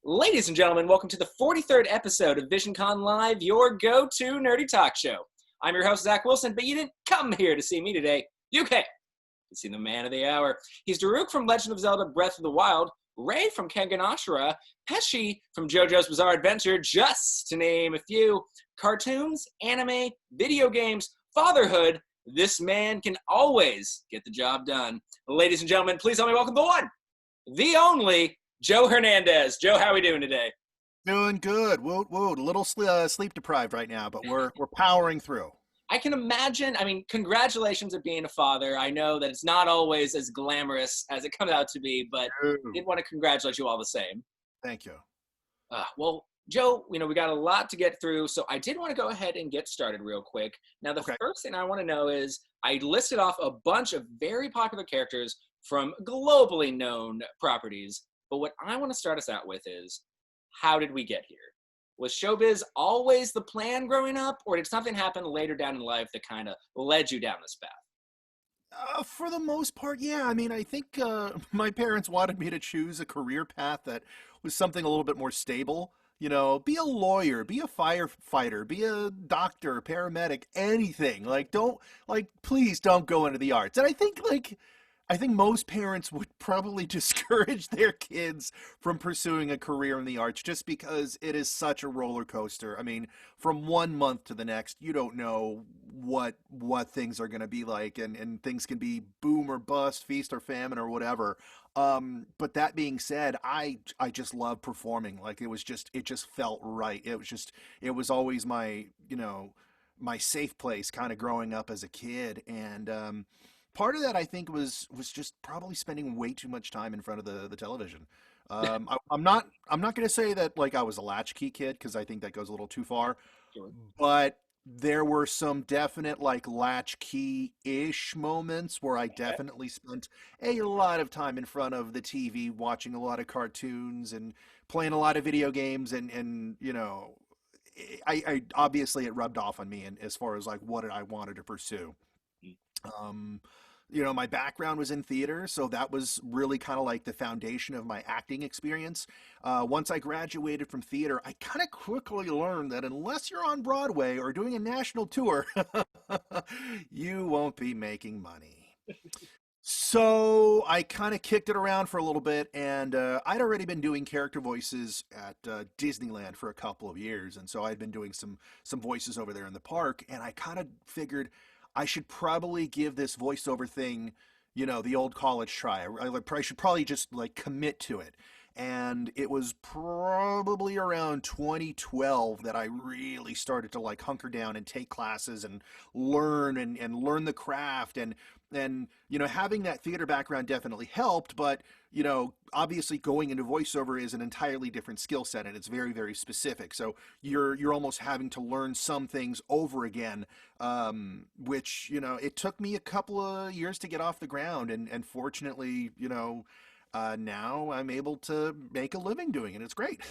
Ladies and gentlemen, welcome to the 43rd episode of Visioncon Live, your go-to nerdy talk show. I'm your host, Zach Wilson, but you didn't come here to see me today. You came to see the man of the hour. He's Daruk from Legend of Zelda Breath of the Wild, Ray from Kengen Ashura, Pesci from JoJo's Bizarre Adventure, just to name a few. Cartoons, anime, video games, fatherhood, this man can always get the job done. Ladies and gentlemen, please help me welcome the one, the only, Joe Hernandez. Joe, how are we doing today? Doing good. Whoa, a little sleep deprived right now, but we're powering through. I can imagine. I mean, congratulations at being a father. I know that it's not always as glamorous as it comes out to be, but I did want to congratulate you all the same. Thank you. Well, Joe, we got a lot to get through, so I did want to go ahead and get started real quick. Now, the first thing I want to know is I listed off a bunch of very popular characters from globally known properties. But what I want to start us out with is, how did we get here? Was showbiz always the plan growing up, or did something happen later down in life that kind of led you down this path? For the most part, yeah. I mean, I think my parents wanted me to choose a career path that was something a little bit more stable. You know, be a lawyer, be a firefighter, be a doctor, paramedic, anything. Please don't go into the arts. And I think most parents would probably discourage their kids from pursuing a career in the arts just because it is such a roller coaster. I mean, from one month to the next, you don't know what things are going to be like, and things can be boom or bust, feast or famine or whatever. But that being said, I just love performing. It just felt right. It was always my safe place kind of growing up as a kid. And, part of that, I think, was just probably spending way too much time in front of the television. I'm not going to say that I was a latchkey kid, because I think that goes a little too far. Sure. But there were some definite latchkey-ish moments where I definitely spent a lot of time in front of the TV, watching a lot of cartoons and playing a lot of video games, and I obviously it rubbed off on me, and as far as what I wanted to pursue. My background was in theater, so that was really kind of the foundation of my acting experience. Once I graduated from theater, I kind of quickly learned that unless you're on Broadway or doing a national tour, you won't be making money. So I kind of kicked it around for a little bit, and I'd already been doing character voices at Disneyland for a couple of years, and so I'd been doing some voices over there in the park, and I kind of figured I should probably give this voiceover thing, the old college try. I should probably just commit to it. And it was probably around 2012 that I really started to hunker down and take classes and learn and learn the craft. And having that theater background definitely helped, but obviously going into voiceover is an entirely different skill set, and it's very, very specific. So you're almost having to learn some things over again, which it took me a couple of years to get off the ground, and fortunately, now I'm able to make a living doing it. It's great.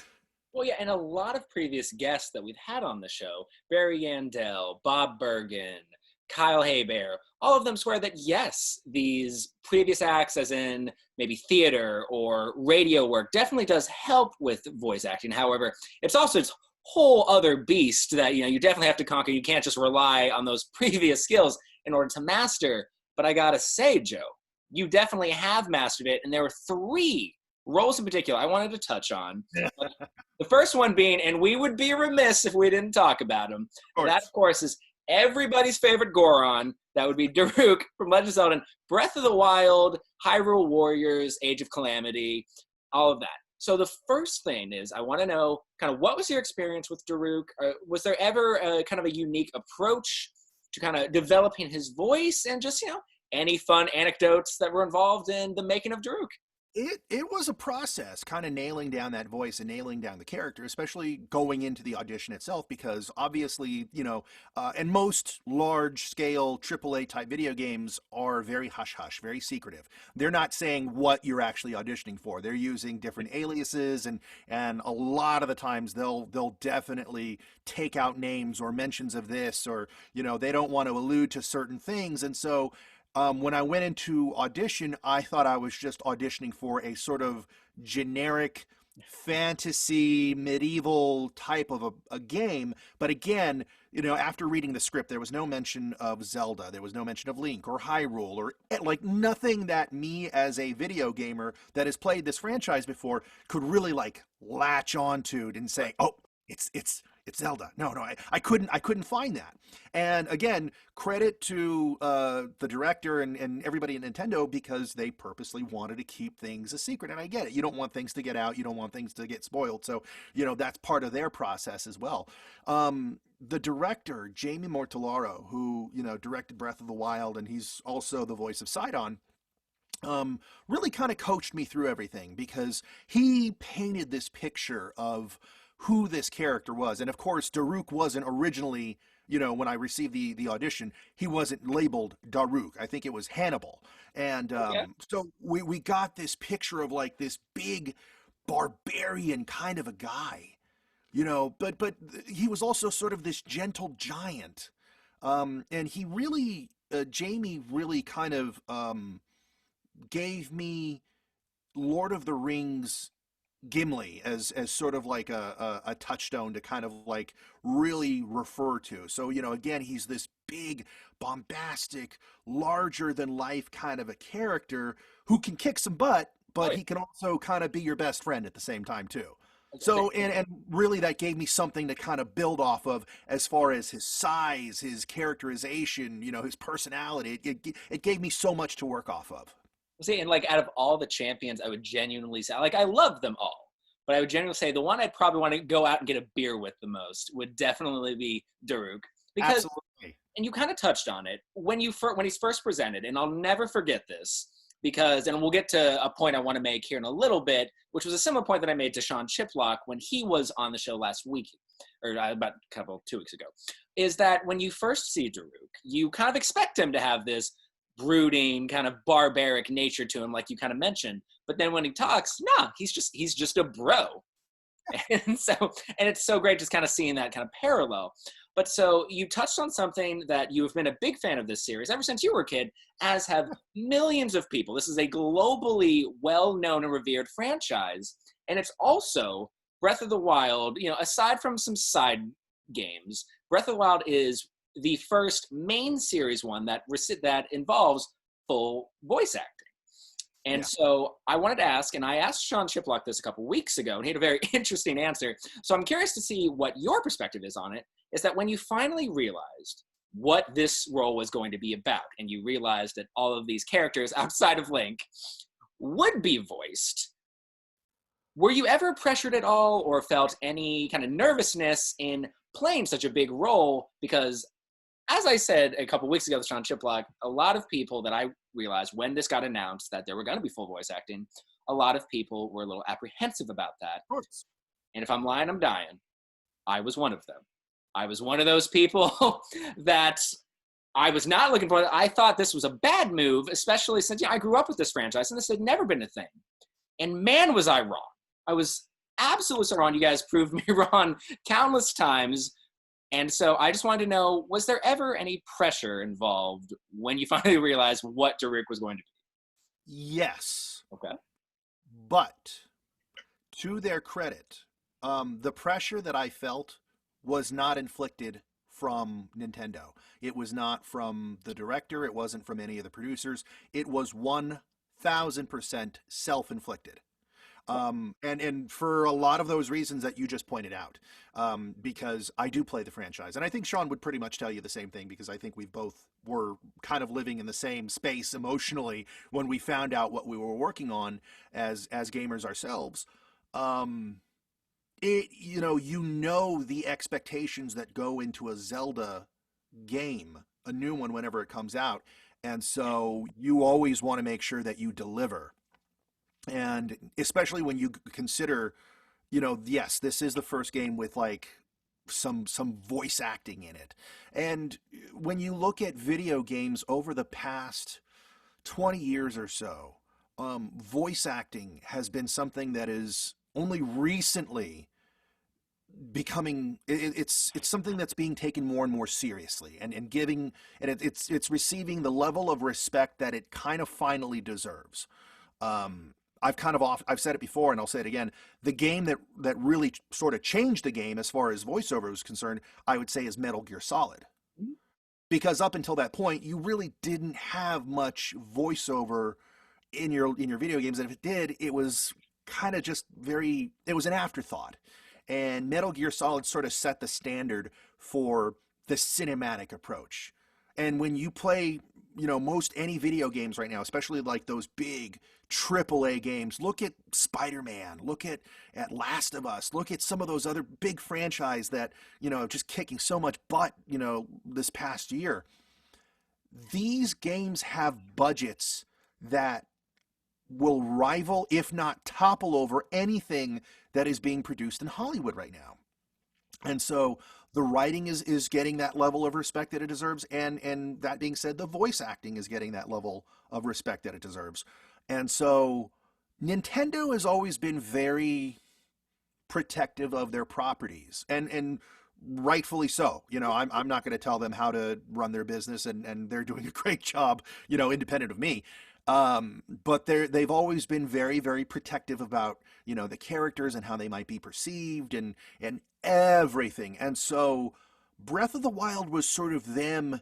Well, yeah, and a lot of previous guests that we've had on the show, Barry Yandell, Bob Bergen, Kyle Haybear, all of them swear that yes, these previous acts, as in maybe theater or radio work, definitely does help with voice acting. However, it's also this whole other beast that you definitely have to conquer. You can't just rely on those previous skills in order to master. But I gotta say, Joe, you definitely have mastered it, and there were 3 roles in particular I wanted to touch on. The first one being, and we would be remiss if we didn't talk about him, that of course is everybody's favorite Goron. That would be Daruk from Legend of Zelda, Breath of the Wild, Hyrule Warriors, Age of Calamity, all of that. So the first thing is I want to know kind of what was your experience with Daruk? Was there ever kind of a unique approach to kind of developing his voice, and just, any fun anecdotes that were involved in the making of Daruk? It was a process, kind of nailing down that voice and nailing down the character, especially going into the audition itself, because obviously, and most large-scale AAA type video games are very hush-hush, very secretive. They're not saying what you're actually auditioning for. They're using different aliases, and a lot of the times they'll definitely take out names or mentions of this, or, they don't want to allude to certain things, and so when I went into audition, I thought I was just auditioning for a sort of generic fantasy medieval type of a game. But again, after reading the script, there was no mention of Zelda, there was no mention of Link or Hyrule, or like nothing that me as a video gamer that has played this franchise before could really like latch onto and say, oh, it's Zelda. No, I couldn't find that. And again, credit to the director and everybody at Nintendo, because they purposely wanted to keep things a secret. And I get it. You don't want things to get out. You don't want things to get spoiled. So, that's part of their process as well. The director, Jamie Mortellaro, who, directed Breath of the Wild, and he's also the voice of Sidon, really kind of coached me through everything, because he painted this picture of who this character was. And of course, Daruk wasn't originally, when I received the audition, he wasn't labeled Daruk. I think it was Hannibal. And Okay. so we got this picture of like this big barbarian kind of a guy, but he was also sort of this gentle giant. And he really, Jamie really kind of gave me Lord of the Rings Gimli as sort of like a touchstone to kind of like really refer to. So, again, he's this big, bombastic, larger than life kind of a character who can kick some butt, Oh but yeah. he can also kind of be your best friend at the same time too. So, and really that gave me something to kind of build off of as far as his size, his characterization, his personality. It gave me so much to work off of. See, and like out of all the champions, I would genuinely say, like, I love them all, but I would genuinely say the one I'd probably want to go out and get a beer with the most would definitely be Daruk, because, Absolutely. and you kind of touched on it when he's first presented, and I'll never forget this, because, and we'll get to a point I want to make here in a little bit, which was a similar point that I made to Sean Chiplock when he was on the show last week, or about a couple 2 weeks ago, is that when you first see Daruk, you kind of expect him to have this brooding, kind of barbaric nature to him, like you kind of mentioned. But then when he talks, nah, he's just a bro. And so, and it's so great just kind of seeing that kind of parallel. But so you touched on something that you've been a big fan of this series ever since you were a kid, as have millions of people. This is a globally well-known and revered franchise. And it's also Breath of the Wild, aside from some side games, Breath of the Wild is the first main series one that involves full voice acting. And Yeah. so I wanted to ask, and I asked Sean Chiplock this a couple weeks ago, and he had a very interesting answer. So I'm curious to see what your perspective is on it. Is that when you finally realized what this role was going to be about, and you realized that all of these characters outside of Link would be voiced, were you ever pressured at all or felt any kind of nervousness in playing such a big role? Because as I said a couple weeks ago with Sean Chiplock, a lot of people that I realized when this got announced that there were going to be full voice acting, a lot of people were a little apprehensive about that. Of course. And if I'm lying, I'm dying. I was one of them. I was one of those people that I was not looking for. I thought this was a bad move, especially since I grew up with this franchise and this had never been a thing. And man, was I wrong. I was absolutely so wrong. You guys proved me wrong countless times. And so I just wanted to know, was there ever any pressure involved when you finally realized what Derek was going to Yes, be? Okay. but to their credit, the pressure that I felt was not inflicted from Nintendo. It was not from the director. It wasn't from any of the producers. It was 1,000% self-inflicted. And for a lot of those reasons that you just pointed out, because I do play the franchise, and I think Sean would pretty much tell you the same thing, because I think we both were kind of living in the same space emotionally when we found out what we were working on as gamers ourselves. Um, the expectations that go into a Zelda game, a new one whenever it comes out, and so you always want to make sure that you deliver. And especially when you consider, yes, this is the first game with like some voice acting in it. And when you look at video games over the past 20 years or so, voice acting has been something that is only recently becoming it's something that's being taken more and more seriously, and giving, and it's receiving the level of respect that it kind of finally deserves. I've said it before and I'll say it again. The game that really sort of changed the game as far as voiceover was concerned, I would say, is Metal Gear Solid. Because up until that point, you really didn't have much voiceover in your video games, and if it did, it was kind of just very, it was an afterthought. And Metal Gear Solid sort of set the standard for the cinematic approach. And when you play, most any video games right now, especially like those big AAA games, look at Spider-Man, look at Last of Us, look at some of those other big franchise that, just kicking so much butt, this past year. These games have budgets that will rival, if not topple over, anything that is being produced in Hollywood right now. And so the writing is getting that level of respect that it deserves, and that being said, the voice acting is getting that level of respect that it deserves. And so Nintendo has always been very protective of their properties, and rightfully so. I'm not going to tell them how to run their business, and they're doing a great job, independent of me. But they've always been very, very protective about, the characters and how they might be perceived and everything. And so Breath of the Wild was sort of them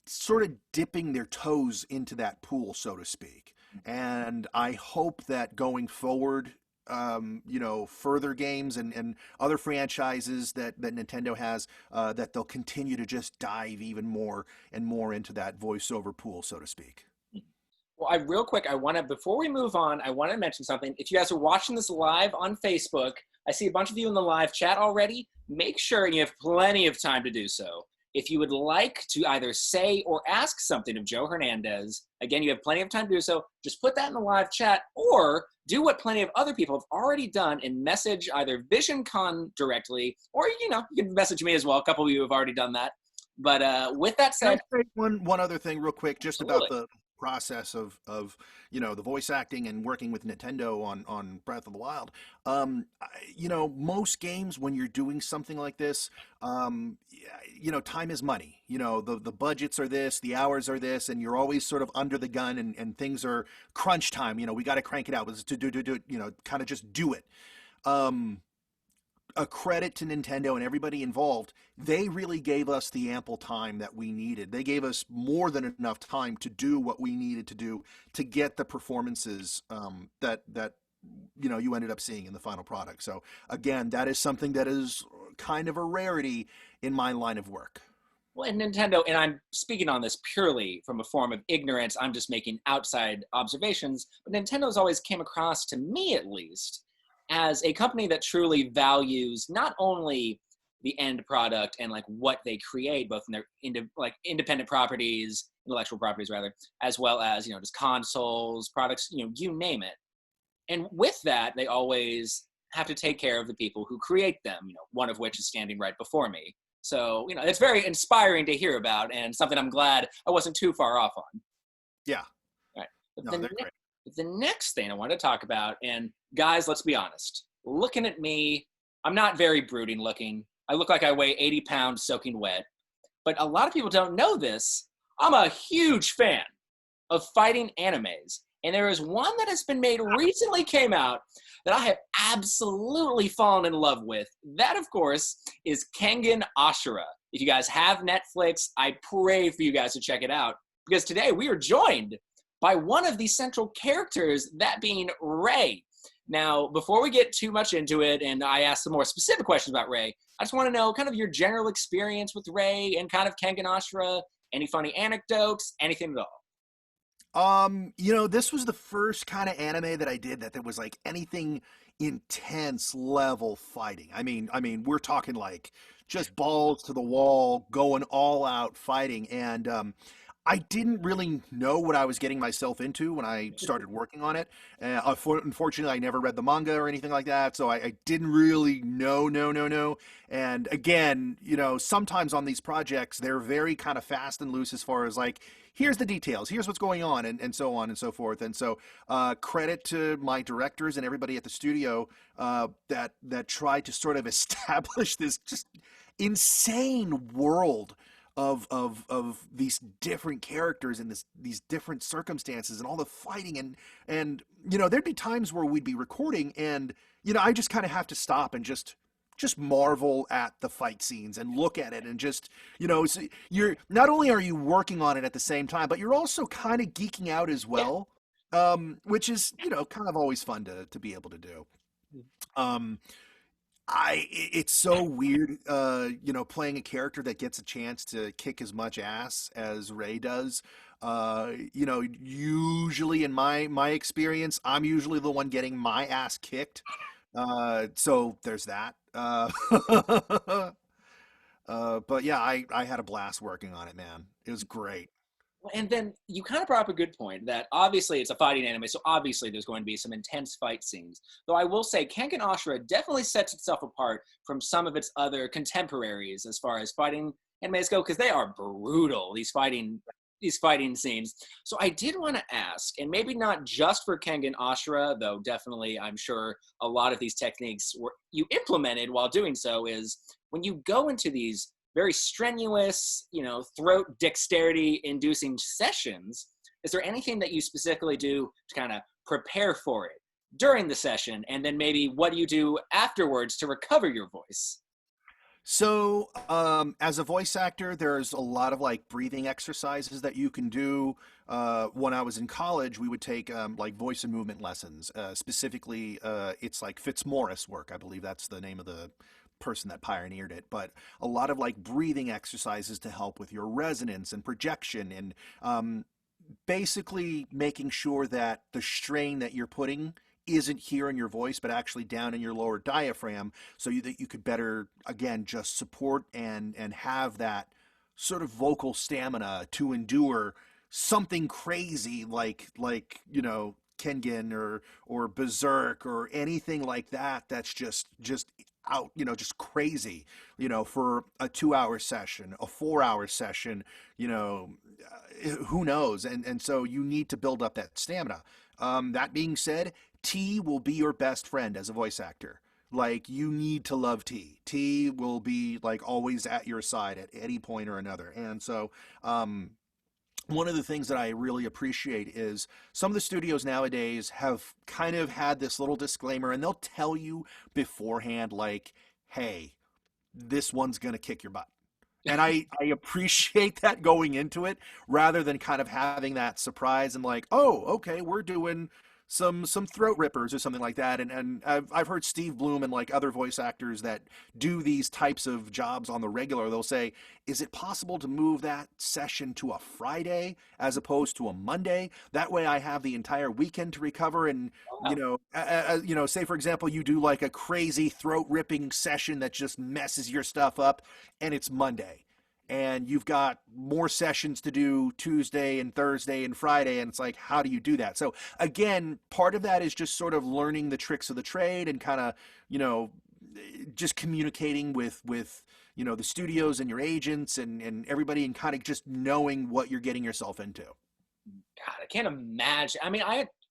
sort of dipping their toes into that pool, so to speak. And I hope that going forward, further games and other franchises that Nintendo has, that they'll continue to just dive even more and more into that voiceover pool, so to speak. Well, real quick, before we move on, I want to mention something. If you guys are watching this live on Facebook, I see a bunch of you in the live chat already. Make sure, and you have plenty of time to do so, if you would like to either say or ask something of Joe Hernandez, again, you have plenty of time to do so. Just put that in the live chat, or do what plenty of other people have already done and message either Visioncon directly, or, you can message me as well. A couple of you have already done that. But with that said, can I say one other thing real quick, just absolutely. about the process of the voice acting and working with Nintendo on Breath of the Wild. Most games, when you're doing something like this, time is money. The budgets are this, the hours are this, and you're always sort of under the gun, and things are crunch time. We got to crank it out. To do kind of just do it. A credit to Nintendo and everybody involved. They really gave us the ample time that we needed. They gave us more than enough time to do what we needed to do to get the performances that you ended up seeing in the final product. So again, that is something that is kind of a rarity in my line of work. Well, and Nintendo, and I'm speaking on this purely from a form of ignorance, I'm just making outside observations, but Nintendo's always came across, to me at least, as a company that truly values not only the end product and like what they create, both in their independent properties, intellectual properties rather, as well as, just consoles, products, you name it. And with that, they always have to take care of the people who create them, one of which is standing right before me. So, it's very inspiring to hear about, and something I'm glad I wasn't too far off on. Yeah. All right. No, they're great. The next thing I want to talk about, and guys, let's be honest, looking at me, I'm not very brooding looking. I look like I weigh 80 pounds soaking wet. But a lot of people don't know this. I'm a huge fan of fighting animes. And there is one that has been made recently came out that I have absolutely fallen in love with. That, of course, is Kengen Ashura. If you guys have Netflix, I pray for you guys to check it out. Because today we are joined by one of the central characters, that being Ray. Now, before we get too much into it, and I ask some more specific questions about Ray, I just want to know kind of your general experience with Ray and kind of Kengen Ashura, any funny anecdotes, anything at all. This was the first kind of anime that I did that there was like anything intense level fighting. I mean, we're talking like just balls to the wall, going all out fighting. And I didn't really know what I was getting myself into when I started working on it. Unfortunately, I never read the manga or anything like that, so I didn't really know. And again, sometimes on these projects, they're very kind of fast and loose as far as like, here's the details, here's what's going on, and so on and so forth. And so credit to my directors and everybody at the studio that tried to sort of establish this just insane world of these different characters and these different circumstances and all the fighting and there'd be times where we'd be recording and I just kind of have to stop and just marvel at the fight scenes and look at it and just so you're not only are you working on it at the same time, but you're also kind of geeking out as Yeah. well, which is kind of always fun to be able to do. um it's so weird, playing a character that gets a chance to kick as much ass as Ray does. Usually in my experience, I'm usually the one getting my ass kicked. So there's that. But yeah, I had a blast working on it, man. It was great. And then you kind of brought up a good point that obviously it's a fighting anime, so obviously there's going to be some intense fight scenes. Though I will say, Kengen Ashura definitely sets itself apart from some of its other contemporaries as far as fighting animes go, because they are brutal. These fighting scenes. So I did want to ask, and maybe not just for Kengen Ashura, though definitely I'm sure a lot of these techniques you implemented while doing so, is when you go into these very strenuous, throat dexterity inducing sessions, is there anything that you specifically do to kind of prepare for it during the session? And then maybe what do you do afterwards to recover your voice? So, as a voice actor, there's a lot of like breathing exercises that you can do. When I was in college, we would take like voice and movement lessons. Specifically, it's like Fitzmaurice work. I believe that's the name of the person that pioneered it. But a lot of like breathing exercises to help with your resonance and projection and basically making sure that the strain that you're putting isn't here in your voice but actually down in your lower diaphragm, so that you could better again just support and have that sort of vocal stamina to endure something crazy like Kengen or Berserk or anything like that that's just out, just crazy, for a 2 hour session, a 4 hour session, you know, who knows? And so you need to build up that stamina. That being said, T will be your best friend as a voice actor. Like, you need to love T. T will be like always at your side at any point or another. And so, one of the things that I really appreciate is some of the studios nowadays have kind of had this little disclaimer, and they'll tell you beforehand, like, hey, this one's going to kick your butt. And I appreciate that going into it rather than kind of having that surprise and like, oh, okay, we're doing some throat rippers or something like that. And I've heard Steve Bloom and like other voice actors that do these types of jobs on the regular. They'll say, is it possible to move that session to a Friday as opposed to a Monday? That way I have the entire weekend to recover. And, Oh, say for example, you do like a crazy throat ripping session that just messes your stuff up and it's Monday and you've got more sessions to do Tuesday and Thursday and Friday, and it's like, how do you do that? So again, part of that is just sort of learning the tricks of the trade and kind of, you know, just communicating with the studios and your agents and everybody, and kind of just knowing what you're getting yourself into. God, I can't imagine. I mean,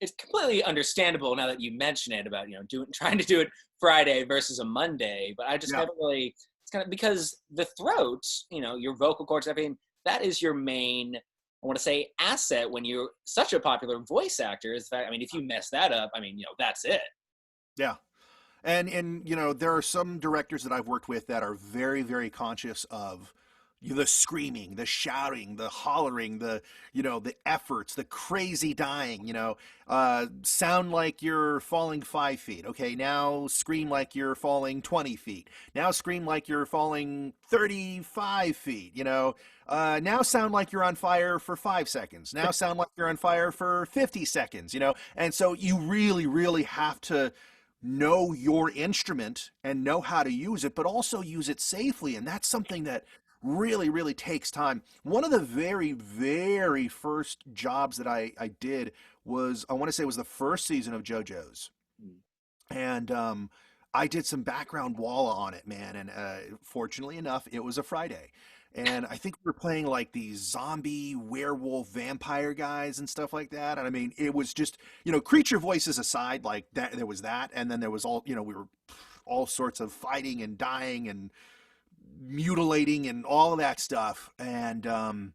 it's completely understandable now that you mention it about trying to do it Friday versus a Monday, but I just Yeah. never really. It's kind of because the throat, your vocal cords, everything. That is your main. I want to say asset when you're such a popular voice actor. Is that, I mean, if you mess that up, I mean, that's it. Yeah. And there are some directors that I've worked with that are very, very conscious of the screaming, the shouting, the hollering, the efforts, the crazy dying, sound like you're falling 5 feet. Okay, now scream like you're falling 20 feet. Now scream like you're falling 35 feet, now sound like you're on fire for 5 seconds. Now sound like you're on fire for 50 seconds, and so you really, really have to know your instrument and know how to use it, but also use it safely. And that's something that really, really takes time. One of the very, very first jobs that I did was, I want to say it was the first season of JoJo's. Mm. And I did some background walla on it, man. And fortunately enough, it was a Friday. And I think we were playing like these zombie, werewolf, vampire guys and stuff like that. And I mean, it was just, creature voices aside, like that, there was that. And then there was all, we were all sorts of fighting and dying and mutilating and all of that stuff. And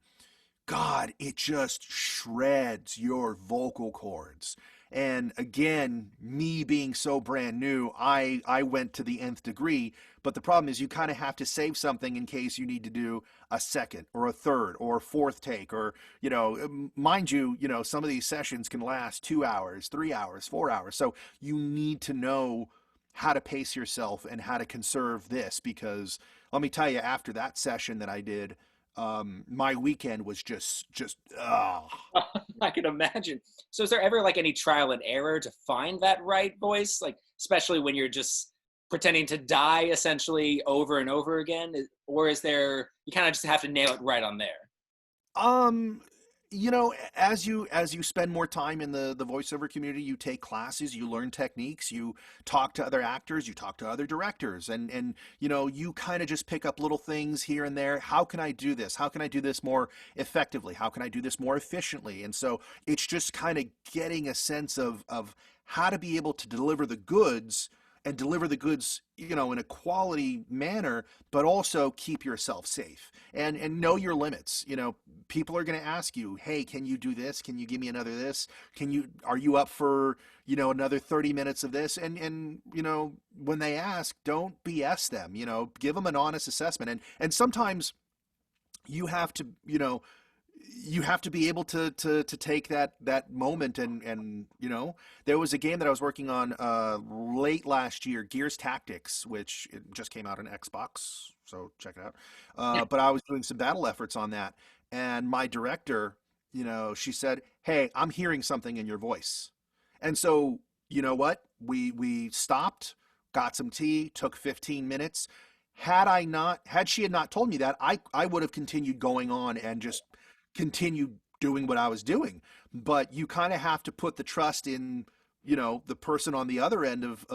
God, it just shreds your vocal cords. And again, me being so brand new, I went to the nth degree. But the problem is, you kind of have to save something in case you need to do a second or a third or a fourth take. Or, mind you, some of these sessions can last 2 hours, 3 hours, 4 hours. So you need to know how to pace yourself and how to conserve this, because let me tell you, after that session that I did, my weekend was just I can imagine. So is there ever like any trial and error to find that right voice? Like, especially when you're just pretending to die essentially over and over again? Or is there, you kind of just have to nail it right on there? um as you spend more time in the voiceover community, you take classes, you learn techniques, you talk to other actors, you talk to other directors, and you kind of just pick up little things here and there. How can I do this? How can I do this more effectively? How can I do this more efficiently? And so it's just kind of getting a sense of how to be able to deliver the goods, and deliver the goods, in a quality manner, but also keep yourself safe, and know your limits. People are going to ask you, hey, can you do this? Can you give me another this? Are you up for, another 30 minutes of this? And when they ask, don't BS them. Give them an honest assessment. And sometimes you have to, be able to take that moment. And there was a game that I was working on late last year, Gears Tactics, which it just came out on Xbox, so check it out. But I was doing some battle efforts on that, and my director, she said, hey, I'm hearing something in your voice. And so, you know what, we stopped, got some tea, took 15 minutes. Had she had not told me that, I would have continued going on and just continued doing what I was doing. But you kind of have to put the trust in, the person on the other end of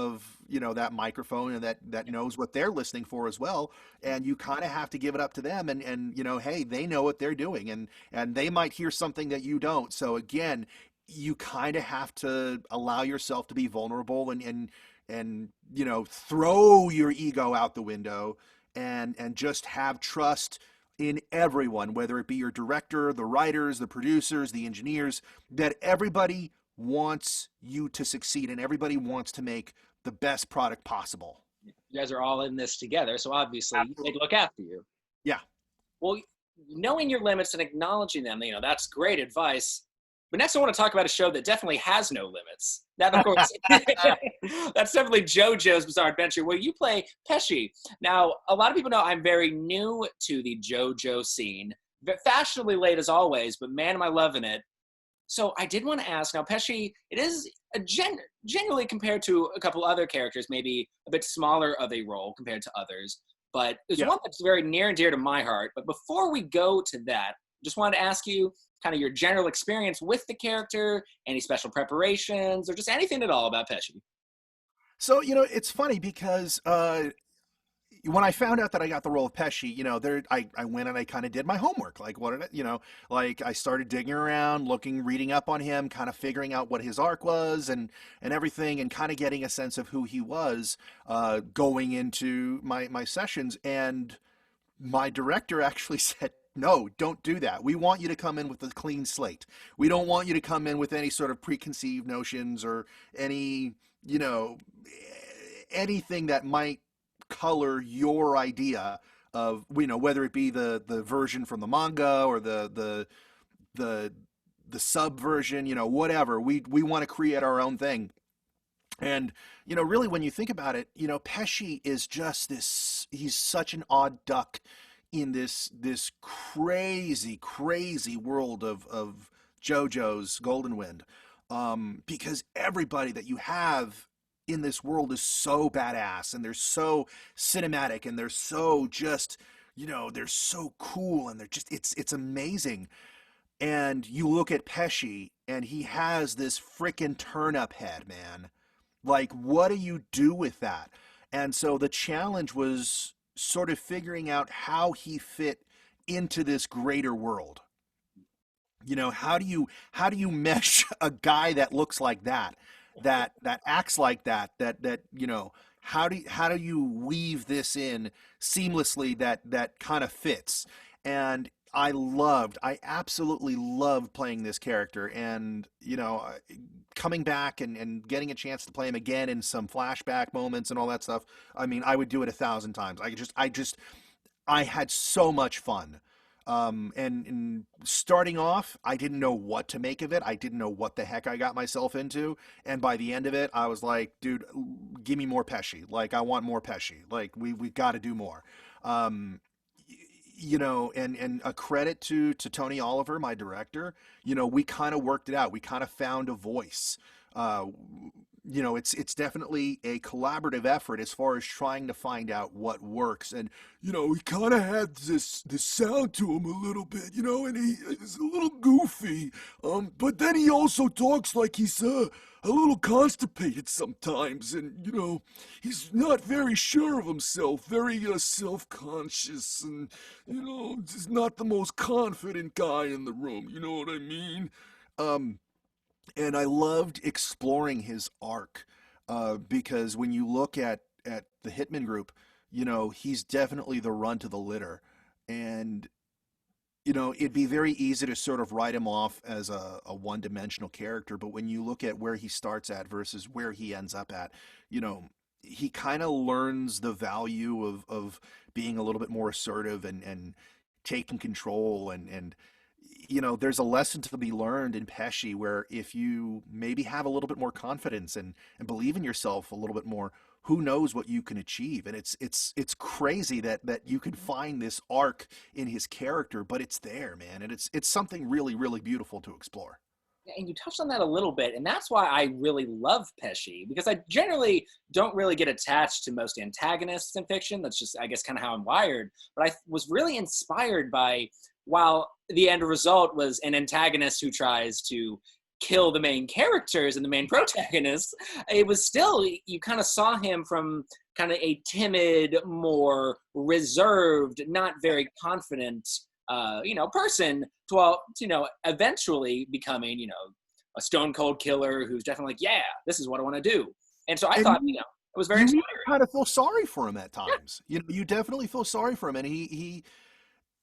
that microphone, and that knows what they're listening for as well. And you kind of have to give it up to them, and hey, they know what they're doing, and they might hear something that you don't. So again, you kind of have to allow yourself to be vulnerable, and throw your ego out the window, and just have trust in everyone, whether it be your director, the writers, the producers, the engineers, that everybody wants you to succeed, and everybody wants to make the best product possible. You guys are all in this together, so obviously they'd Absolutely. look after you. Yeah. Well, knowing your limits and acknowledging them, that's great advice. But next, I want to talk about a show that definitely has no limits. That, of course, that's definitely JoJo's Bizarre Adventure, where you play Pesci. Now, a lot of people know I'm very new to the JoJo scene, fashionably late as always, but man, am I loving it. So I did want to ask, now Pesci, it is generally compared to a couple other characters, maybe a bit smaller of a role compared to others, but there's Yeah. one that's very near and dear to my heart. But before we go to that, just wanted to ask you kind of your general experience with the character, any special preparations, or just anything at all about Pesci. So, it's funny because when I found out that I got the role of Pesci, I went and I kind of did my homework. Like, what did like I started digging around, reading up on him, kind of figuring out what his arc was, and everything, and kind of getting a sense of who he was, going into my sessions. And my director actually said, no, don't do that. We want you to come in with a clean slate. We don't want you to come in with any sort of preconceived notions, or any, you know, anything that might color your idea of, whether it be the version from the manga, or the the sub version, whatever. We want to create our own thing. And, really, when you think about it, Pesci is just this, he's such an odd duck in this crazy, crazy world of JoJo's Golden Wind. Because everybody that you have in this world is so badass, and they're so cinematic, and they're so just, they're so cool, and they're just, it's amazing. And you look at Pesci, and he has this freaking turnip head, man. Like, what do you do with that? And so the challenge was sort of figuring out how he fit into this greater world. How do you mesh a guy that looks like that acts like that how do you weave this in seamlessly that kind of fits? And I absolutely loved playing this character, and coming back and getting a chance to play him again in some flashback moments and all that stuff. I mean, I would do it 1,000 times. I had so much fun. And starting off, I didn't know what to make of it. I didn't know what the heck I got myself into. And by the end of it, I was like, dude, give me more Pesci. Like, I want more Pesci. Like, we've got to do more. Um, and a credit to Tony Oliver, my director. We kind of worked it out. We kind of found a voice. Uh, it's definitely a collaborative effort as far as trying to find out what works. And he kind of had this sound to him a little bit, and he's a little goofy. But then he also talks like he's a little constipated sometimes, and he's not very sure of himself, very self-conscious, and just not the most confident guy in the room. You know what I mean? Um, and I loved exploring his arc, because when you look at the Hitman group, he's definitely the runt of the litter, and it'd be very easy to sort of write him off as a one-dimensional character, but when you look at where he starts at versus where he ends up at, you know, he kind of learns the value of being a little bit more assertive and taking control and there's a lesson to be learned in Pesci where if you maybe have a little bit more confidence and believe in yourself a little bit more, who knows what you can achieve. And it's crazy that you can find this arc in his character, but it's there, man, and it's something really, really beautiful to explore. And you touched on that a little bit, and that's why I really love Pesci, because I generally don't really get attached to most antagonists in fiction. That's just, I guess, kind of how I'm wired. But I was really inspired by, while the end result was an antagonist who tries to kill the main characters and the main protagonists, it was still, you kind of saw him from kind of a timid, more reserved, not very confident person to, eventually becoming, a stone cold killer who's definitely like, yeah, this is what I want to do. And so I And thought, it was very you even inspiring. kind of feel sorry for him at Yeah. times. You definitely feel sorry for him, and he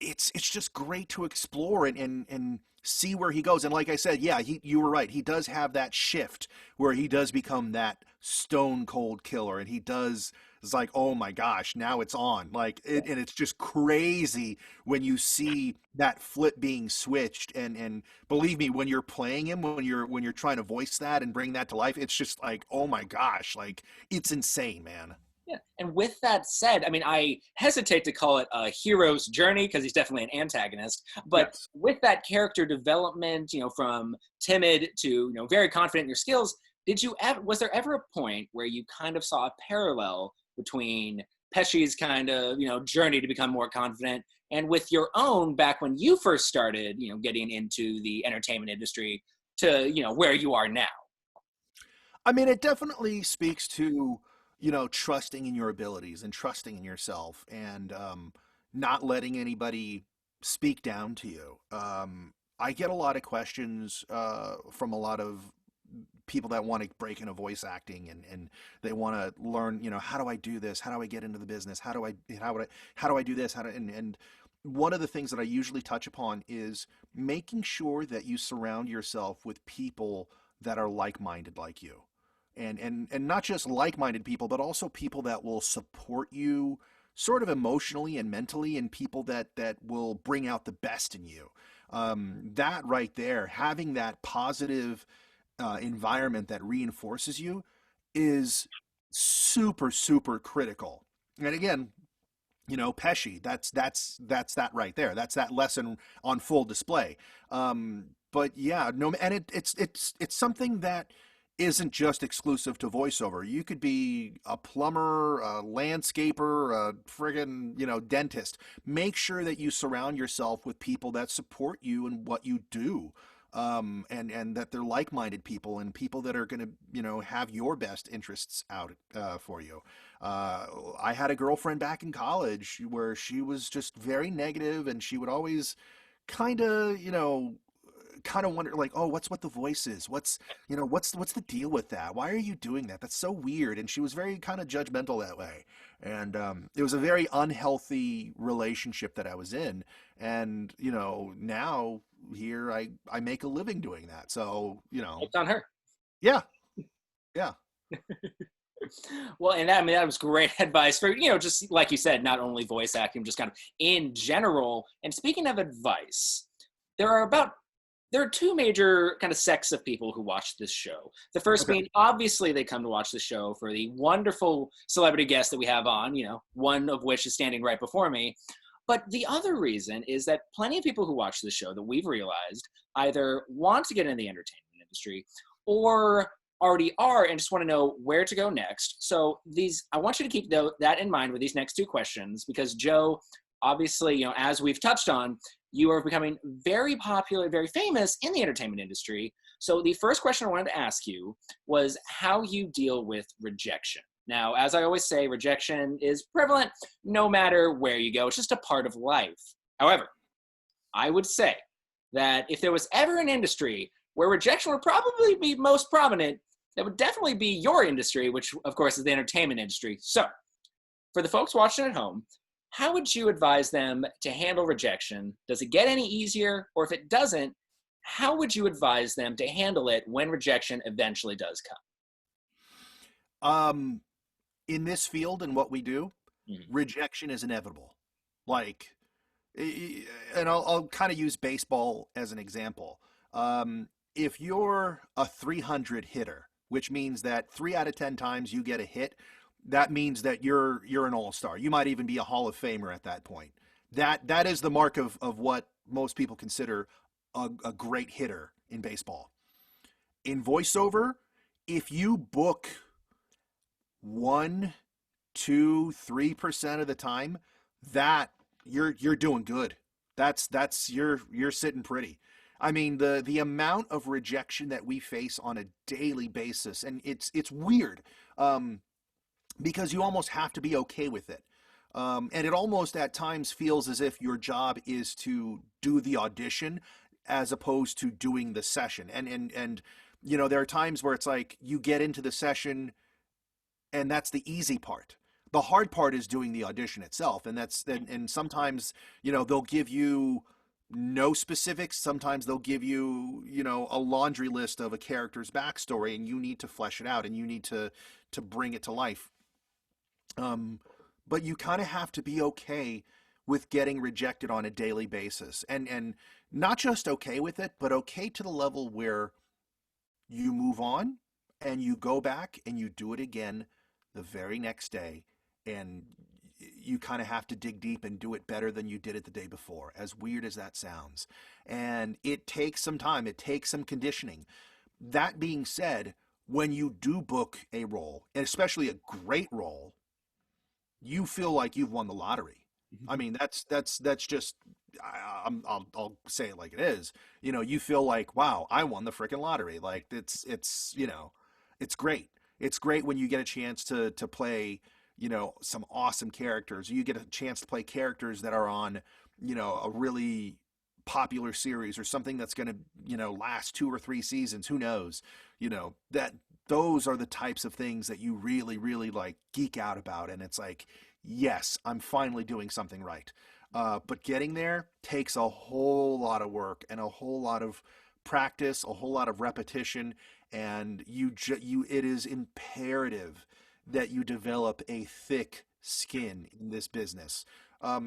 it's just great to explore and see where he goes. And like I said, yeah, you were right. He does have that shift where he does become that stone cold killer, and he does. It's like, oh my gosh, now it's on. And it's just crazy when you see that flip being switched. And believe me, when you're playing him, when you're trying to voice that and bring that to life, it's just like, oh my gosh, like it's insane, man. Yeah. And with that said, I mean, I hesitate to call it a hero's journey because he's definitely an antagonist. But Yes. with that character development, from timid to, very confident in your skills, was there ever a point where you kind of saw a parallel between Pesci's kind of, journey to become more confident and with your own back when you first started, getting into the entertainment industry to, where you are now? I mean, it definitely speaks to, trusting in your abilities and trusting in yourself and not letting anybody speak down to you. I get a lot of questions from a lot of people that want to break into voice acting and they want to learn, how do I do this? How do I get into the business? How do I do this? And one of the things that I usually touch upon is making sure that you surround yourself with people that are like-minded like you, and not just like-minded people, but also people that will support you sort of emotionally and mentally, and people that will bring out the best in you. That right there, having that positive environment that reinforces you, is super, super critical. And again, Pesci, that's that right there. That's that lesson on full display. But yeah, no, and it's something that isn't just exclusive to voiceover. You could be a plumber, a landscaper, a friggin', dentist. Make sure that you surround yourself with people that support you in what you do. And that they're like-minded people and people that are going to, have your best interests out for you. I had a girlfriend back in college where she was just very negative, and she would always kind of, kind of wonder like, oh, what's with the voices? What's the deal with that? Why are you doing that? That's so weird. And she was very kind of judgmental that way. And it was a very unhealthy relationship that I was in. And, now here I make a living doing that. So, It's on her. yeah, yeah. Well, and that, I mean, that was great advice for, just like you said, not only voice acting, just kind of in general. And speaking of advice, there are about there are two major kind of sects of people who watch this show. The first Okay. being, obviously, they come to watch the show for the wonderful celebrity guests that we have on, one of which is standing right before me. But the other reason is that plenty of people who watch the show that we've realized either want to get into the entertainment industry or already are and just want to know where to go next. So I want you to keep that in mind with these next two questions, because Joe, obviously, as we've touched on, you are becoming very popular, very famous in the entertainment industry. So the first question I wanted to ask you was how you deal with rejection. Now, as I always say, rejection is prevalent no matter where you go. It's just a part of life. However, I would say that if there was ever an industry where rejection would probably be most prominent, that would definitely be your industry, which of course is the entertainment industry. So for the folks watching at home, how would you advise them to handle rejection? Does it get any easier? Or if it doesn't, how would you advise them to handle it when rejection eventually does Um, in this field and what we do, come? rejection is inevitable. Like, and I'll kind of use baseball as an example. If you're a 300 hitter, which means that 3 out of 10 times you get a hit, that means that you're an all-star. You might even be a Hall of Famer at that point. That is the mark of what most people consider a great hitter in baseball. In voiceover, if you book 1, 2, 3% of the time, that you're doing good. That's you're sitting pretty. I mean, the amount of rejection that we face on a daily basis, and it's weird. Because you almost have to be okay with it. And it almost at times feels as if your job is to do the audition as opposed to doing the session. And there are times where it's like you get into the session and that's the easy part. The hard part is doing the audition itself. And sometimes, they'll give you no specifics. Sometimes they'll give you, a laundry list of a character's backstory, and you need to flesh it out and you need to bring it to life. But you kind of have to be okay with getting rejected on a daily basis, and not just okay with it, but okay to the level where you move on and you go back and you do it again the very next day, and you kind of have to dig deep and do it better than you did it the day before, as weird as that sounds. And it takes some time, it takes some conditioning. That being said, when you do book a role, and especially a great role, you feel like you've won the lottery. I mean, that's just I'll say it like it is. You feel like, wow, I won the freaking lottery. Like it's great. It's great when you get a chance to play, some awesome characters. You get a chance to play characters that are on, a really popular series or something that's going to, last 2 or 3 seasons. Who knows? That those are the types of things that you really, really like geek out about. And it's like, yes, I'm finally doing something right. But getting there takes a whole lot of work and a whole lot of practice, a whole lot of repetition. And it is imperative that you develop a thick skin in this business,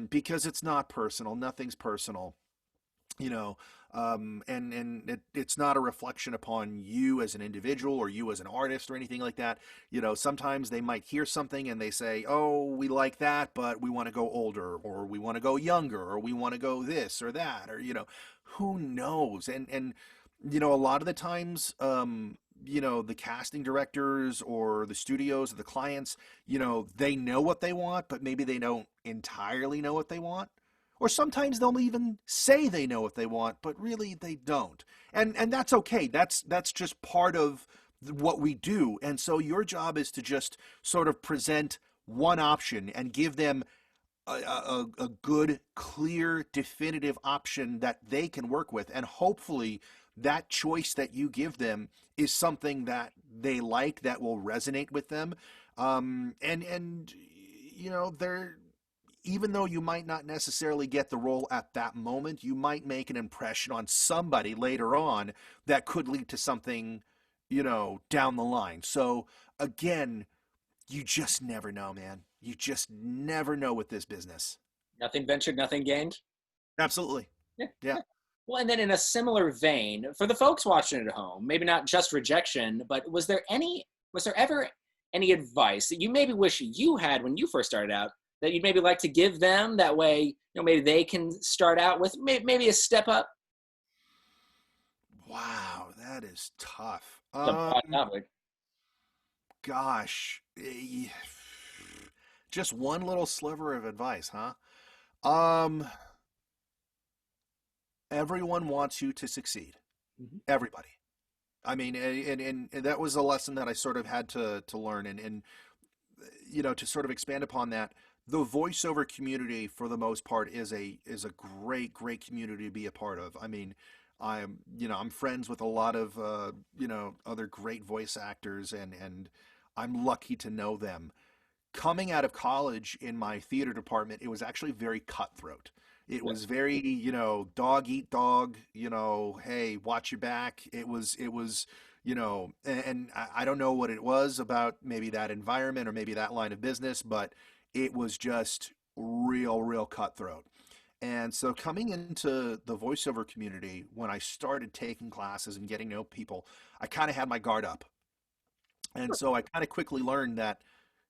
because it's not personal. Nothing's personal. you know it's not a reflection upon you as an individual or you as an artist or anything like that. Sometimes they might hear something and they say, oh, we like that, but we want to go older, or we want to go younger, or we want to go this or that, or who knows. And a lot of the times, the casting directors or the studios or the clients, they know what they want, but maybe they don't entirely know what they want. Or sometimes they'll even say they know what they want, but really they don't. And that's okay. That's just part of what we do. And so your job is to just sort of present one option and give them a good, clear, definitive option that they can work with. And hopefully that choice that you give them is something that they like, that will resonate with them. And they're, even though you might not necessarily get the role at that moment, you might make an impression on somebody later on that could lead to something, down the line. So again, you just never know, man. You just never know with this business. Nothing ventured, nothing gained. Absolutely. Yeah. Yeah. Yeah. Well, and then in a similar vein, for the folks watching at home, maybe not just rejection, but was there ever any advice that you maybe wish you had when you first started out that you'd maybe like to give them? That way, maybe they can start out with maybe a step up. Wow, that is tough. It's a broad topic. Gosh, just one little sliver of advice, huh? Um, Everyone wants you to succeed. Mhm. Everybody. I mean, and that was a lesson that I sort of had to learn, and to sort of expand upon that. The voiceover community, for the most part, is a great community to be a part of. I mean, I'm friends with a lot of other great voice actors, and I'm lucky to know them. Coming out of college in my theater department, it was actually very cutthroat. It Yeah. was very, dog eat dog, hey, watch your back. It was, and I don't know what it was about maybe that environment or maybe that line of business, but it was just real cutthroat. And so coming into the voiceover community, when I started taking classes and getting to know people, I kind of had my guard up. And so I kind of quickly learned that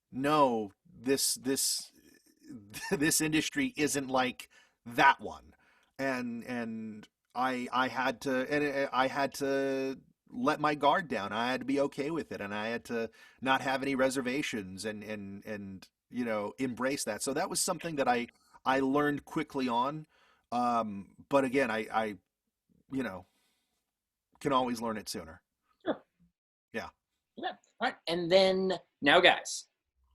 no, this this industry isn't like that one, and I had to let my guard down. I had to be okay with it, and I had to not have any reservations, and embrace that. So that was something that I learned quickly on. But again, I you know can always learn it sooner. Sure. Yeah. Yeah. All right. And then now, guys,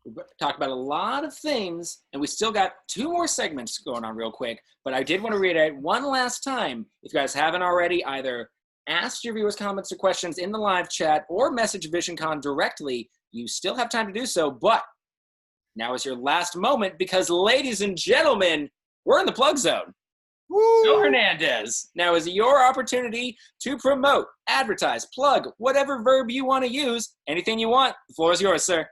we talked about a lot of things, and we still got two more segments going on real quick. But I did want to reiterate one last time, if you guys haven't already, either asked your viewers comments or questions in the live chat or message Visioncon directly, you still have time to do so. But now is your last moment because, ladies and gentlemen, we're in the plug zone. Joe Woo! Hernandez. Now is your opportunity to promote, advertise, plug, whatever verb you want to use. Anything you want. The floor is yours, sir.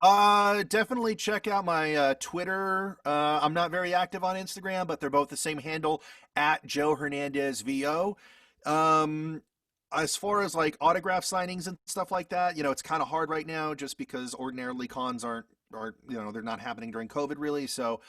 Definitely check out my Twitter. I'm not very active on Instagram, but they're both the same handle, at Joe Hernandez VO. Um, as far as like autograph signings and stuff like that, it's kind of hard right now just because ordinarily cons aren't they're not happening during COVID really. So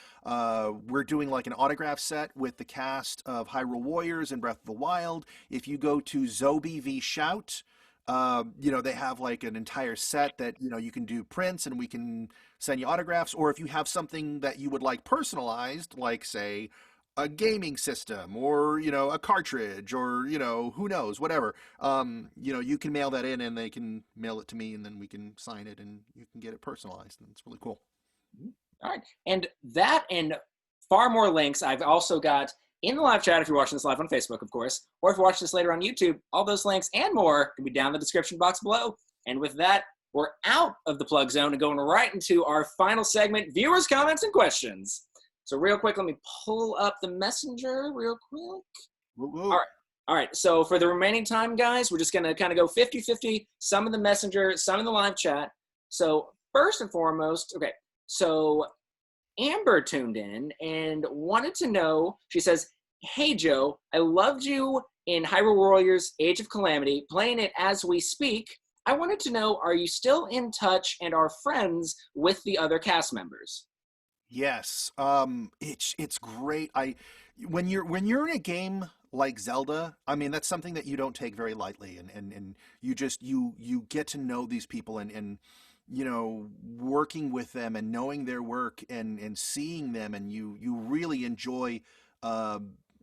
we're doing like an autograph set with the cast of Hyrule Warriors and Breath of the Wild. If you go to Zobi V Shout, they have like an entire set that you can do prints and we can send you autographs. Or if you have something that you would like personalized, like say a gaming system or a cartridge or who knows, whatever, you can mail that in and they can mail it to me and then we can sign it and you can get it personalized, and it's really cool. All right. And that and far more links I've also got in the live chat if you're watching this live on Facebook, of course, or if you're watching this later on YouTube. All those links and more can be down in the description box below. And with that, we're out of the plug zone and going right into our final segment, viewers' comments and questions. So real quick, let me pull up the messenger real quick. Woo All woo. right. All right. So for the remaining time, guys, we're just going to kind of go 50-50, some in the messenger, some in the live chat. So first and foremost, okay, so Amber tuned in and wanted to know, she says, "Hey, Joe, I loved you in Hyrule Warriors Age of Calamity, playing it as we speak. I wanted to know, are you still in touch and are friends with the other cast members?" Yes, it's great. When you're in a game like Zelda, I mean that's something that you don't take very lightly, and you just you get to know these people, and working with them and knowing their work and seeing them, and you really enjoy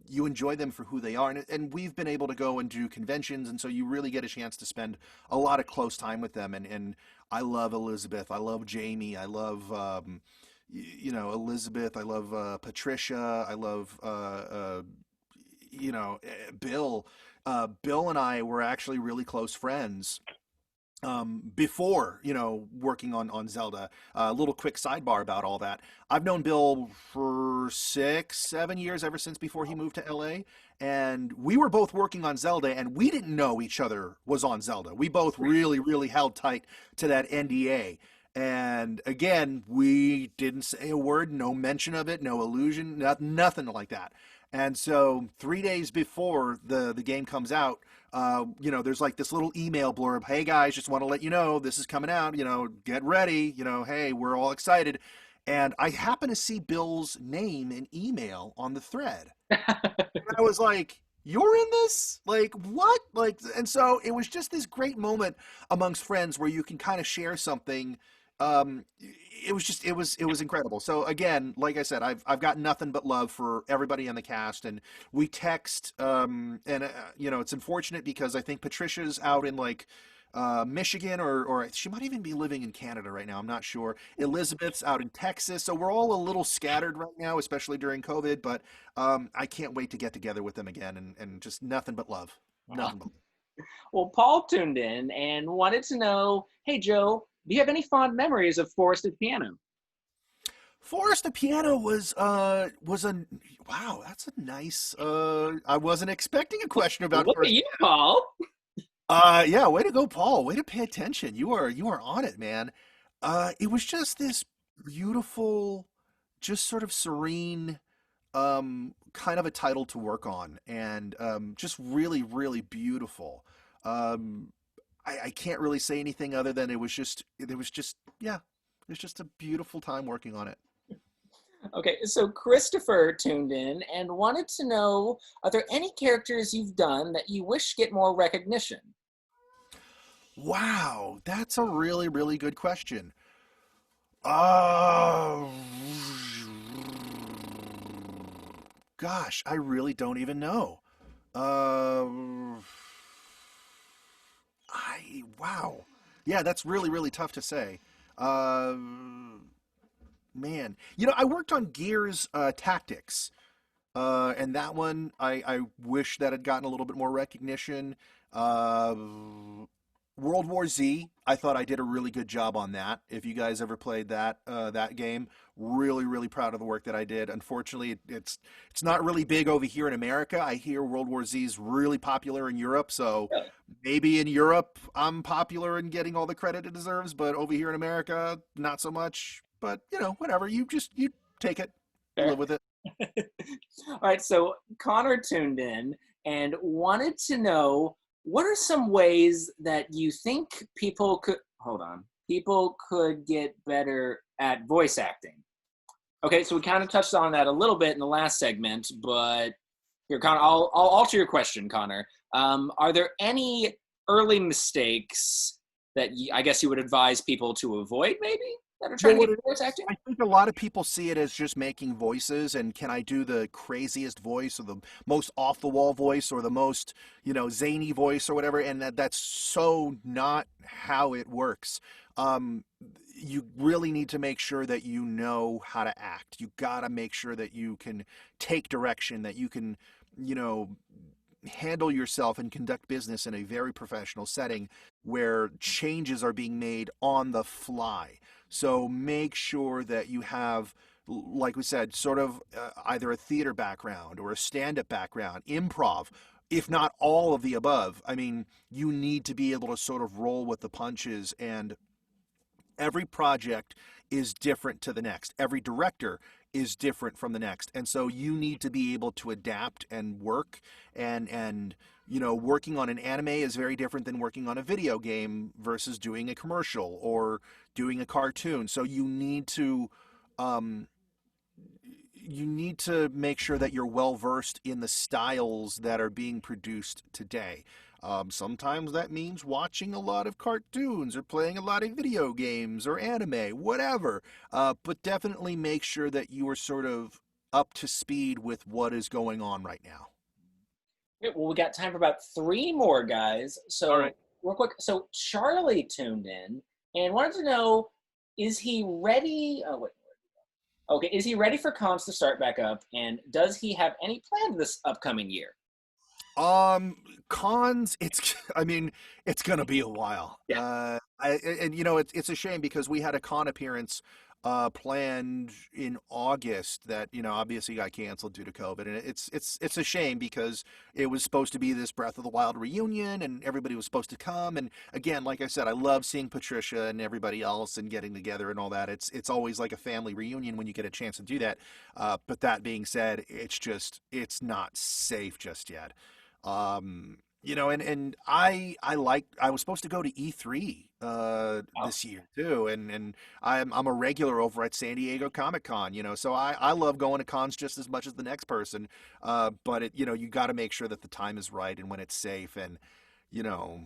you enjoy them for who they are, and we've been able to go and do conventions, and so you really get a chance to spend a lot of close time with them, and I love Elizabeth, I love Jamie, I love Elizabeth, I love Patricia, I love Bill. Bill and I were actually really close friends before working on Zelda. A little quick sidebar about all that. I've known Bill for 6 7 years, ever since before he moved to LA, and we were both working on Zelda, and we didn't know each other was on Zelda. We both really held tight to that NDA. And again, we didn't say a word, no mention of it, no allusion, nothing like that. And so 3 days before the game comes out, there's like this little email blurb. Hey guys, just want to let you know this is coming out. Get ready. Hey, we're all excited. And I happen to see Bill's name and email on the thread. And I was like, "You're in this? Like what?" And so it was just this great moment amongst friends where you can kind of share something. It was incredible. So again, like I said, I've got nothing but love for everybody on the cast, and we text. And it's unfortunate because I think Patricia's out in like Michigan, or she might even be living in Canada right now. I'm not sure. Elizabeth's out in Texas, so we're all a little scattered right now, especially during COVID. But I can't wait to get together with them again, and just nothing but love, nothing but love. Well, Paul tuned in and wanted to know, hey, Joe, do you have any fond memories of Forest at the Piano? Forrest the Piano was a wow. That's a nice. I wasn't expecting a question about Look at Forrest. you, Paul. Yeah, way to go, Paul. Way to pay attention. You are on it, man. It was just this beautiful, just sort of serene, kind of a title to work on, and just really beautiful. Um, I can't really say anything other than yeah, it was just a beautiful time working on it. Okay, so Christopher tuned in and wanted to know, are there any characters you've done that you wish get more recognition? Wow, that's a really good question. Oh, gosh, I really don't even know. Um, wow. Yeah, that's really tough to say. Man, I worked on Gears Tactics, and that one I wish that had gotten a little bit more recognition. Uh, World War Z, I thought I did a really good job on that. If you guys ever played that game, really proud of the work that I did. Unfortunately, it's not really big over here in America. I hear World War Z is really popular in Europe, so Really? maybe in Europe I'm popular and getting all the credit it deserves, but over here in America, not so much. But whatever. You take it, you Fair. live with it. All right, so Connor tuned in and wanted to know, what are some ways that you think people could get better at voice acting? Okay, so we kind of touched on that a little bit in the last segment, but here, Connor, I'll alter your question, Connor. Are there any early mistakes that I guess you would advise people to avoid, maybe, that are trying Well, to what get it into voice is, acting? I think a lot of people see it as just making voices, and can I do the craziest voice or the most off the wall voice or the most, zany voice or whatever, and that's so not how it works. Um, you really need to make sure that you know how to act. You got to make sure that you can take direction, that you can, you know, handle yourself and conduct business in a very professional setting where changes are being made on the fly. So make sure that you have, like we said, sort of either a theater background or a stand up background, improv, if not all of the above. I mean, you need to be able to sort of roll with the punches, and every project is different to the next. Every director is different from the next. And so you need to be able to adapt and work, and working on an anime is very different than working on a video game versus doing a commercial or doing a cartoon. So um you need to make sure that you're well versed in the styles that are being produced today. Sometimes that means watching a lot of cartoons or playing a lot of video games or anime, whatever. But definitely make sure that you are sort of up to speed with what is going on right now. Okay, well, we got time for about three more guys. All So, right. real quick, so Charlie tuned in and wanted to know, is he ready? Oh, wait. Okay, is he ready for comps to start back up? And does he have any plans this upcoming year? Um, Cons, it's I mean, it's gonna be a while. Yeah, And it's a shame because we had a con appearance planned in August that, obviously got canceled due to COVID. And it's a shame because it was supposed to be this Breath of the Wild reunion and everybody was supposed to come. And again, like I said, I love seeing Patricia and everybody else and getting together and all that. It's always like a family reunion when you get a chance to do that. But that being said, it's not safe just yet. And I was supposed to go to E3 oh, this year too, and I'm a regular over at San Diego Comic-Con, so I love going to cons just as much as the next person. But you got to make sure that the time is right and when it's safe, and you know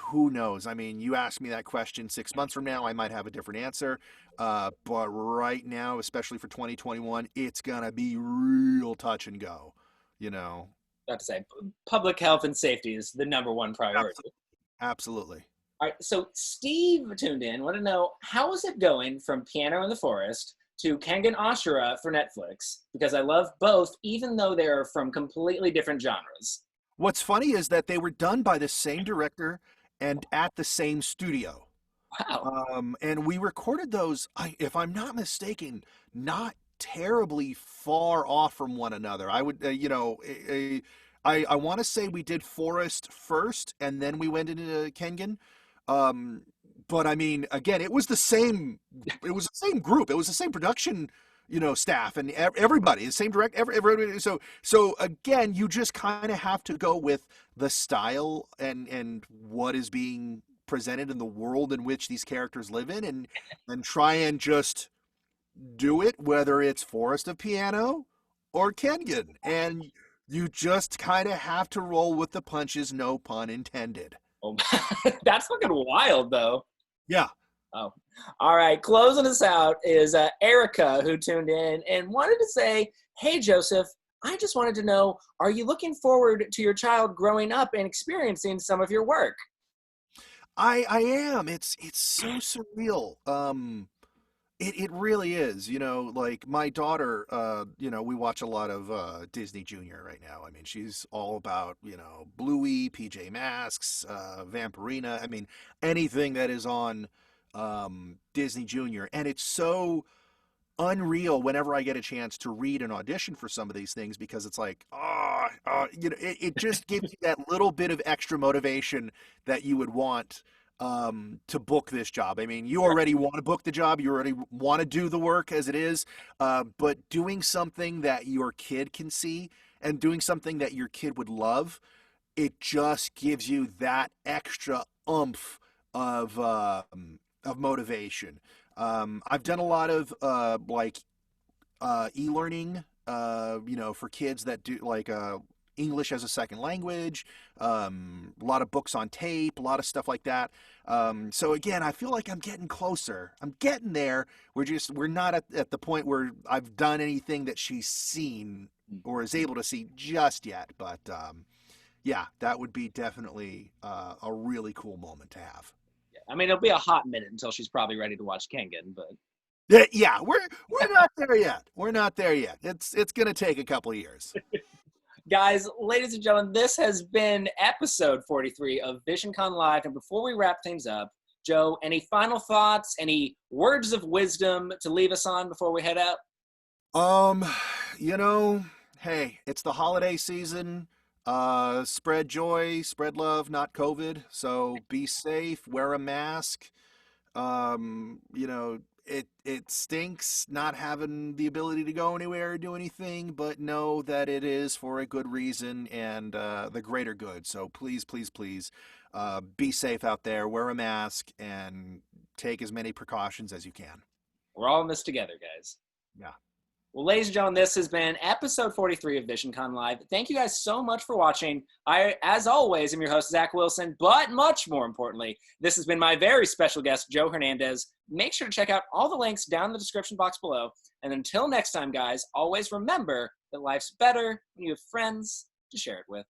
who knows? I mean, you ask me that question 6 months from now, I might have a different answer. But right now, especially for 2021, it's gonna be real touch and go, you know. got to say, public health and safety is the number one Absolutely. priority. Absolutely. All right, so Steve tuned in. Want to know how is it going from Piano in the Forest to Kengen Ashura for Netflix? Because I love both, even though they're from completely different genres. What's funny is that they were done by the same director and at the same studio. Wow. And we recorded those, if I'm not mistaken, not terribly far off from one another. I would, I want to say we did Forest first, and then we went into Kengen. Um, but I mean, again, it was the same. It was the same group. It was the same production, staff and everybody, the same everybody. So again, you just kind of have to go with the style and what is being presented in the world in which these characters live in, and try and just do it, whether it's Forest of Piano or Kengen. And you just kind of have to roll with the punches, no pun intended. Oh, that's fucking wild, though. Yeah. Oh, all right. Closing us out is Erica, who tuned in and wanted to say, "Hey, Joseph, I just wanted to know, are you looking forward to your child growing up and experiencing some of your work?" I am. It's so surreal. It really is. Like my daughter, we watch a lot of Disney Junior right now. I mean, she's all about, Bluey, PJ Masks, Vampirina. I mean, anything that is on Disney Junior. And it's so unreal whenever I get a chance to read an audition for some of these things, because it's like, it just gives you that little bit of extra motivation that you would want to book this job. I mean, you already want to book the job, you already want to do the work as it is, but doing something that your kid can see and doing something that your kid would love, it just gives you that extra oomph of motivation. I've done a lot of e-learning, for kids that do like English as a second language, a lot of books on tape, a lot of stuff like that. So again, I feel like I'm getting closer. I'm getting there. We're not at the point where I've done anything that she's seen or is able to see just yet. But yeah, that would be definitely a really cool moment to have. I mean, it'll be a hot minute until she's probably ready to watch Kengen, but Yeah, we're not there yet. We're not there yet. It's gonna take a couple of years. guys, ladies and gentlemen, this has been episode 43 of Visioncon Live. And before we wrap things up, Joe, any final thoughts, any words of wisdom to leave us on before we head out? Um, hey, it's the holiday season. Spread joy, spread love, not COVID. So be safe, wear a mask. It stinks not having the ability to go anywhere or do anything, but know that it is for a good reason and the greater good. So please, please, please, be safe out there, wear a mask, and take as many precautions as you can. We're all in this together, guys. Yeah. Well, ladies and gentlemen, this has been episode 43 of VisionCon Live. Thank you guys so much for watching. I, as always, am your host, Zach Wilson, but much more importantly, this has been my very special guest, Joe Hernandez. Make sure to check out all the links down in the description box below. And until next time, guys, always remember that life's better when you have friends to share it with.